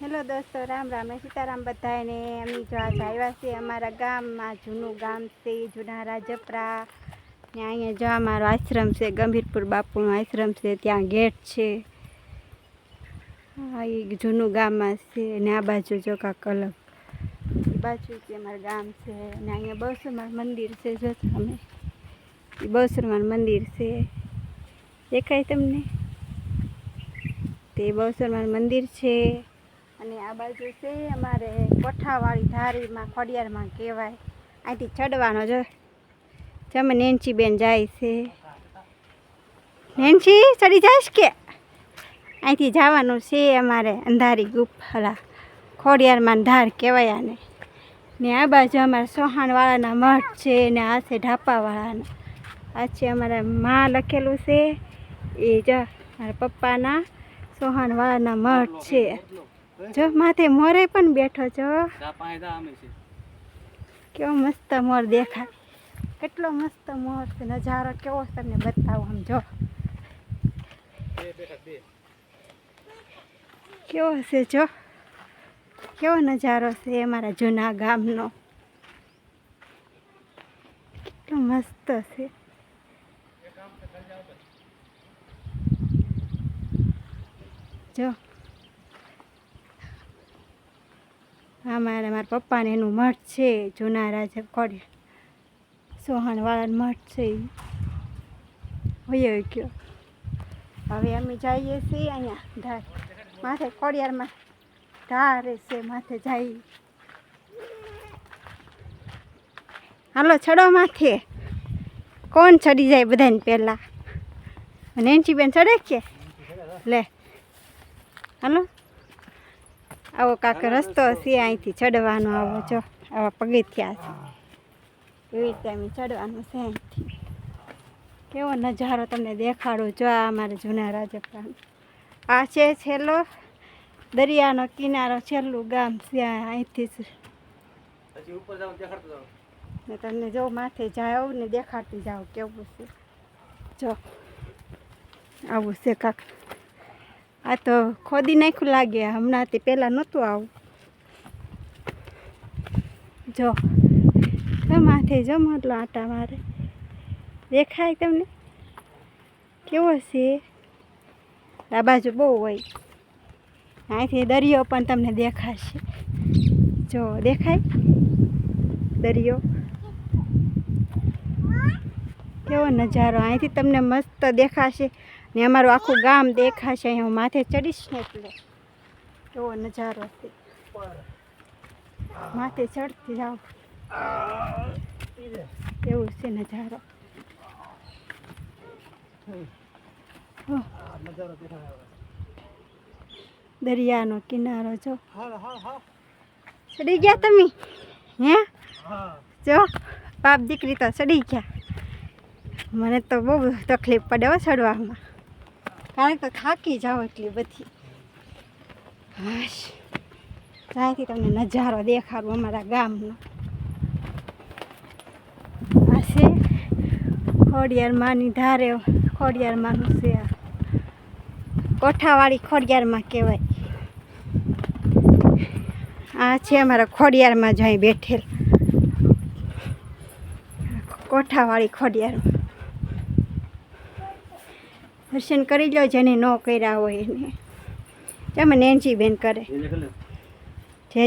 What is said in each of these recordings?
Hello દોસ્તો, રામ રામ સીતારામ બધાને. અમે જો આજે આવ્યા છીએ અમારા ગામમાં. જૂનું ગામ છે, જૂના રાજપરા ને. અહીંયા જો અમારો આશ્રમ છે, ગંભીરપુર બાપુનો આશ્રમ છે. ત્યાં ગેટ છે. હા, એ જૂનું ગામમાં છે. ને આ બાજુ જો કાંક અલગ એ બાજુ છે અમારું ગામ છે. ને અહીંયા બસુમાર મંદિર છે. જો તમે એ બસુમાર મંદિર છે, દેખાય તમને? તે બસુમાર મંદિર છે. અને આ બાજુ છે અમારે કોઠાવાળી ધારીમાં ખોડિયારમાં કહેવાય. અહીંથી ચડવાનો જો તમે નેન્સી બેન જાય છે. નેન્સી ચડી જઈશ કે? અહીંથી જવાનું છે અમારે અંધારી ગુફા ખોડિયારમાં ધાર કહેવાય આને. ને આ બાજુ અમારે સોહાણવાળાના મઠ છે. ને આ છે ઢાપાવાળાના. આ છે અમારા માં લખેલું છે એ જો મારા પપ્પાના સોહાણવાળાના મઠ છે. જો માથે મોરે પણ બેઠો છો. કેવો મસ્ત મોર દેખાય, કેટલો મસ્ત મોર છે. નજારો કેવો તમને બતાવું. આમ જો કેવો છે, જો કેવો નજારો છે અમારા જૂના ગામનો. કેટલો મસ્ત છે. જો મારા પપ્પાને એનું મઠ છે, જૂના રાજા ખોડિયાર સોહાણવાળાનું મઠ છે. હોય ગયો. હવે અમે જઈએ છીએ અહીંયા ધાર માથે ખોડિયારમાં ધાર છે, માથે જઈએ. હાલો ચડો માથે. કોણ ચડી જાય બધાને પહેલાં? નેન્સી બેન ચડે કે? લે હાલો, આવો કાંક રસ્તો છે અહીંથી ચડવાનો. આવો જો આવા પગથિયા છે, એવી રીતે અમે ચડવાનું છે અહીંથી. કેવો નજારો તમને દેખાડું. જો આ અમારે જૂના રાજપરાનો આ છે છેલ્લો દરિયાનો કિનારો, છેલ્લું ગામ છે અહીંથી ને. તમને જો માથે જાઓ ને દેખાડતી જાઓ કેવું છે. જો આવું છે કાંક. આ તો ખોદી નાખ્યું લાગે, હમણાંથી પહેલાં નહોતું આવું. જો માથે જો મોટલો આટા મારે દેખાય તમને કેવો છે. આ બાજુ બહુ હોય. અહીંથી દરિયો પણ તમને દેખાશે. જો દેખાય દરિયો, કેવો નજારો. અહીંથી તમને મસ્ત દેખાશે ને અમારું આખું ગામ દેખાશે. અહીંયા હું માથે ચડીશ ને એટલે કેવો નજારો છે. માથે ચડતી જાઓ એવું છે નજારો. દરિયાનો કિનારો જો. ચડી ગયા તમે? હે જો બાપ દીકરી તો ચડી ગયા. મને તો બહુ તકલીફ પડે હો ચડવામાં, કારણ કે થાકી જાઓ એટલી બધી. હાશ, ત્યાંથી તમને નજારો દેખાડું અમારા ગામનો. આ છે ખોડિયારમાંની ધારે. ખોડિયારમાંનું છે આ કોઠાવાળી ખોડિયારમાં કહેવાય. આ છે અમારા ખોડિયારમાં જ અહીં બેઠેલ કોઠાવાળી ખોડિયારમાં. દર્શન કરી લો જેને ન કર્યા હોય એને. તમે નેન્સી બેન કરે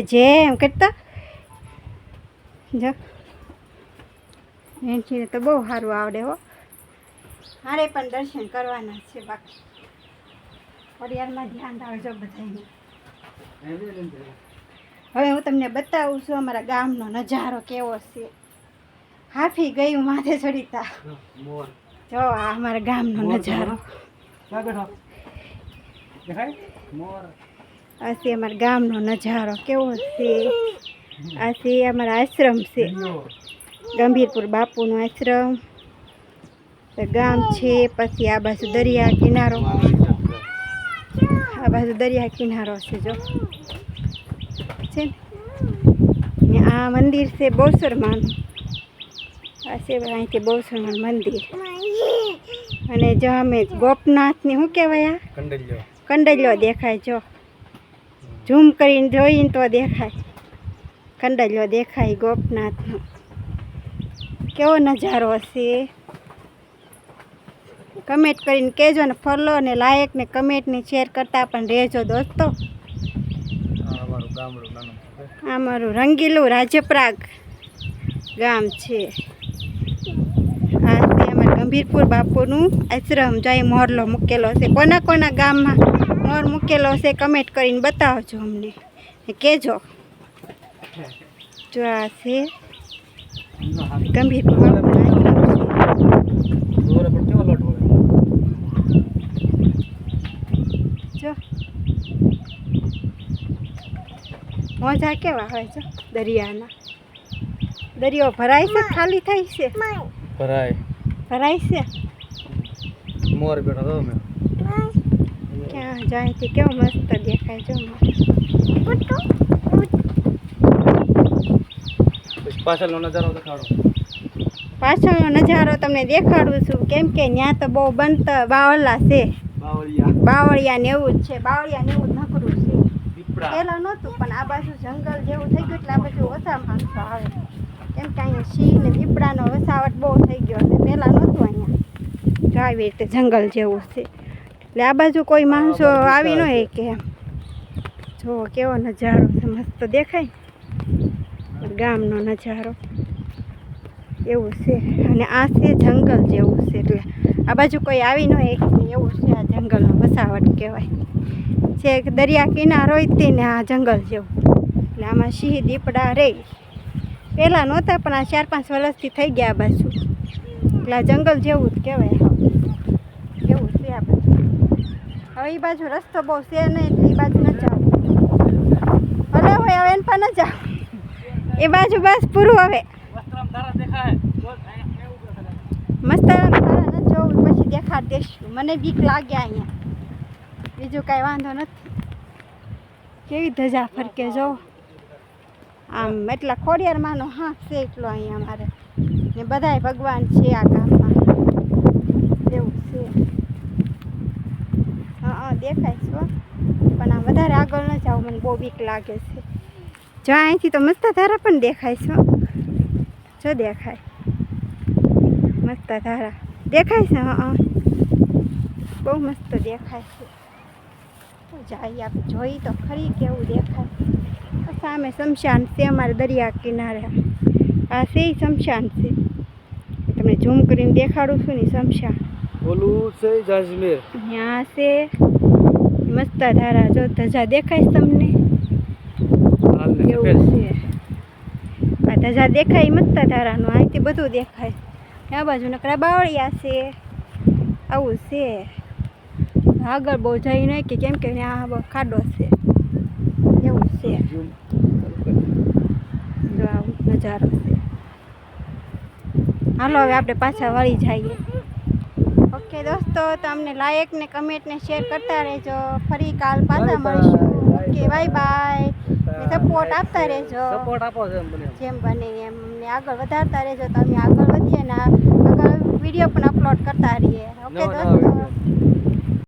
જે એમ કરતા. જો નેન્સીને તો બહુ સારું આવડે હો. મારે પણ દર્શન કરવાના છે. બાકી ખોડિયારમાં ધ્યાન રાખજો બધાને. હવે હું તમને બતાવું છું અમારા ગામનો નજારો કેવો છે. હાફી ગયું માથે ચડીતા. જો આ અમારા ગામનો નજારો. આ છે અમારા ગામનો નજારો કેવો છે. આ છે અમારા આશ્રમ છે, ગંભીરપુર બાપુનો આશ્રમ ગામ છે. પછી આ બાજુ દરિયા કિનારો, આ બાજુ દરિયા કિનારો છે જો છે ને. આ મંદિર છે બહુસરમાનું. આ છે અહીંથી બહુસરમાનું મંદિર. અને જો અમે ગોપનાથની શું કહેવાય, આ કંડલ્યો દેખાય. જો ઝૂમ કરીને જોઈને તો દેખાય. કંડલ્યો દેખાય ગોપનાથનો. કેવો નજારો હશે. કમેન્ટ કરીને કહેજો ને ફોલો અને લાયક ને કમેન્ટ ને શેર કરતા પણ રહેજો દોસ્તો. આ મારું રંગીલું રાજપરાગ ગામ છે. આ છે અમારા ગંભીરપુર બાપુનું આશ્રમ. જય મોરલો મૂકેલો છે. કોના કોના ગામમાં મોર મૂકેલો છે કમેન્ટ કરીને બતાવજો અમને કહેજો. જો આ છે ગંભીરપુર બાપુનું આશ્રમ છે. જો મોજા કેવા હોય છે દરિયાના. દરિયો ભરાય છે ખાલી થાય છે? ભરાય છે. મોર બેઠો તો મેં ક્યાં જાય છે કેવો મસ્ત દેખાય. જો પાછળનો નજારો દેખાડો. પાછળનો નજારો તમને દેખાડું છું કેમ કે ત્યાં તો બહુ બનતા બાવળા છે. બાવળિયા ને એવું જ છે. બાવળિયા ને એવું જ નકરું છે. પહેલાં નહોતું પણ આ બાજુ જંગલ જેવું થઈ ગયું એટલે આ બાજુ ઓછા માણસો આવે કેમ કે અહીંયા સિંહ ને દીપડાનો વસાવટ બહુ થઈ ગયો છે. પહેલાં નહોતું અહીંયા જો આવી રીતે જંગલ જેવું છે એટલે આ બાજુ કોઈ માણસો આવી ન હોય કે એમ. જો કેવો નજારો છે મસ્ત દેખાય ગામનો નજારો એવું છે. અને આ છે જંગલ જેવું છે એટલે આ બાજુ કોઈ આવી ન હોય એવું છે. આ જંગલનો વસાવટ કહેવાય છે. દરિયા કિનારો હોય તે ને આ જંગલ જેવું એટલે આમાં સિંહ દીપડા રહે. પહેલાં નહોતા પણ આ 4-5 વર્ષથી થઈ ગયા આ બાજુ એટલે આ જંગલ જેવું જ કહેવાય. એવું છે આ બાજુ. હવે એ બાજુ રસ્તો બહુ છે નહીં એટલે એ બાજુ ન જાવ. ભલે હોય હવે એને પણ ન જાવ એ બાજુ. બસ પૂરું. હવે મસ્ત ન જોવું પછી દેખાડ દેશું. મને બીક લાગે અહીંયા. બીજું કાંઈ વાંધો નથી. કેવી ધજા ફરકે જો આમ એટલા ખોડિયારમાંનો હાથ છે એટલો અહીંયા અમારે ને બધાય ભગવાન છે આ ગામમાં એવું છે. હા દેખાય છે પણ આમ વધારે આગળ ન જાવ મને બહુ બીક લાગે છે. જો અહીંથી તો મસ્ત ધારા પણ દેખાય છે. જો દેખાય મસ્ત ધારા દેખાય છે. હા બહુ મસ્ત દેખાય છે. જાય આપણે જોઈ તો ખરી કેવું દેખાય. સામે શમશાન છે અમારે દરિયા કિનારે. આ છે શમશાન છે. તમને ઝૂમ કરીને દેખાડું છું ને શમશાન. ઓલું છે જાજમેર. ત્યાં છે મસ્ત ધારા. જો ધજા દેખાય તમને એવું છે. આ ધજા દેખાય મસ્ત ધારાનું. અહીંથી બધું દેખાય. આ બાજુ નકરા બાવળિયા છે. આવું છે. આગળ બહુ જઈ નહીં કે કેમ કે ત્યાં ખાડો છે એવું છે. જો આવું નજારો છે. હાલો હવે આપણે પાછા વળી જઈએ. ઓકે દોસ્તો તમને લાયક ને કમેન્ટ ને શેર કરતા રહેજો. ફરી કાલ પાછા મળીશું. Okay bye bye. સપોર્ટ આપતા રહેજો. સપોર્ટ આપો જેમ બને એમ અમને આગળ વધારતા રહેજો તો અમે આગળ વધીએ ને આગળ વિડીયો પણ અપલોડ કરતા રહીએ. ઓકે દોસ્તો.